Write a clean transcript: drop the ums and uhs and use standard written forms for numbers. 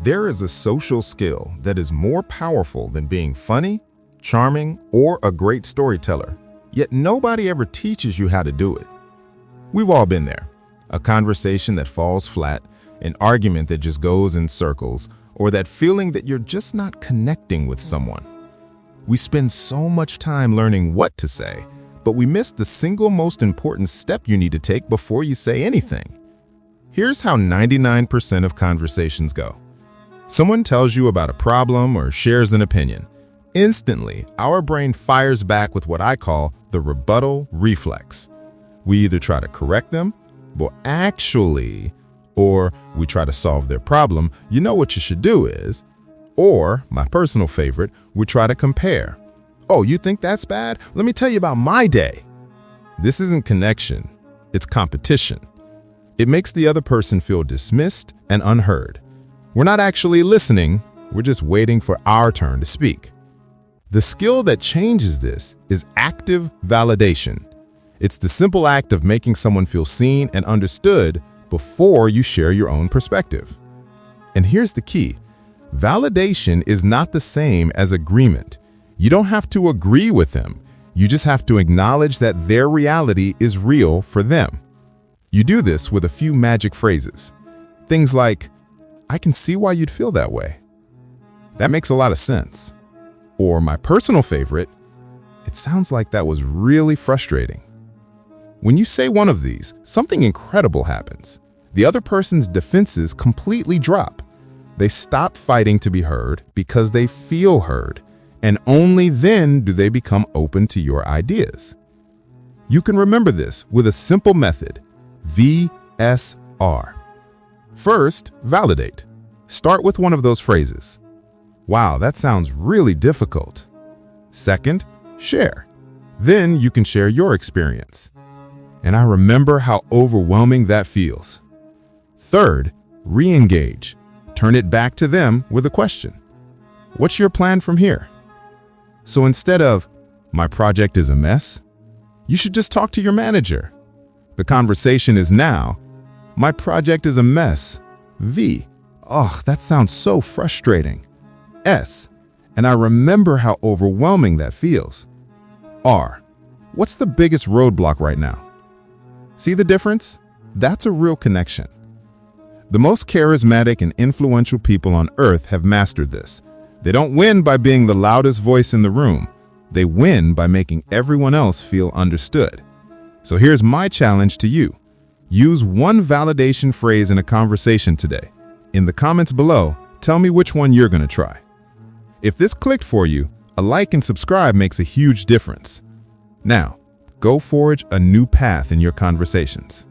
There is a social skill that is more powerful than being funny, charming, or a great storyteller, yet nobody ever teaches you how to do it. We've all been there. A conversation that falls flat, an argument that just goes in circles, or that feeling that you're just not connecting with someone. We spend so much time learning what to say, but we miss the single most important step you need to take before you say anything. Here's how 99% of conversations go. Someone tells you about a problem or shares an opinion. Instantly, our brain fires back with what I call the rebuttal reflex. We either try to correct them, or we try to solve their problem. You know what you should do is, or my personal favorite, we try to compare. Oh, you think that's bad? Let me tell you about my day. This isn't connection, it's competition. It makes the other person feel dismissed and unheard. We're not actually listening, we're just waiting for our turn to speak. The skill that changes this is active validation. It's the simple act of making someone feel seen and understood before you share your own perspective. And here's the key. Validation is not the same as agreement. You don't have to agree with them. You just have to acknowledge that their reality is real for them. You do this with a few magic phrases. Things like, I can see why you'd feel that way. That makes a lot of sense. Or my personal favorite, it sounds like that was really frustrating. When you say one of these, something incredible happens. The other person's defenses completely drop. They stop fighting to be heard because they feel heard, and only then do they become open to your ideas. You can remember this with a simple method, VSR. First, validate. Start with one of those phrases. Wow, that sounds really difficult. Second, share. Then you can share your experience. And I remember how overwhelming that feels. Third, re-engage. Turn it back to them with a question. What's your plan from here? So instead of, my project is a mess, you should just talk to your manager. The conversation is now, my project is a mess. V. Oh, that sounds so frustrating. S. And I remember how overwhelming that feels. R. What's the biggest roadblock right now? See the difference? That's a real connection. The most charismatic and influential people on earth have mastered this. They don't win by being the loudest voice in the room. They win by making everyone else feel understood. So here's my challenge to you. Use one validation phrase in a conversation today. In the comments below, tell me which one you're going to try. If this clicked for you, a like and subscribe makes a huge difference. Now, go forge a new path in your conversations.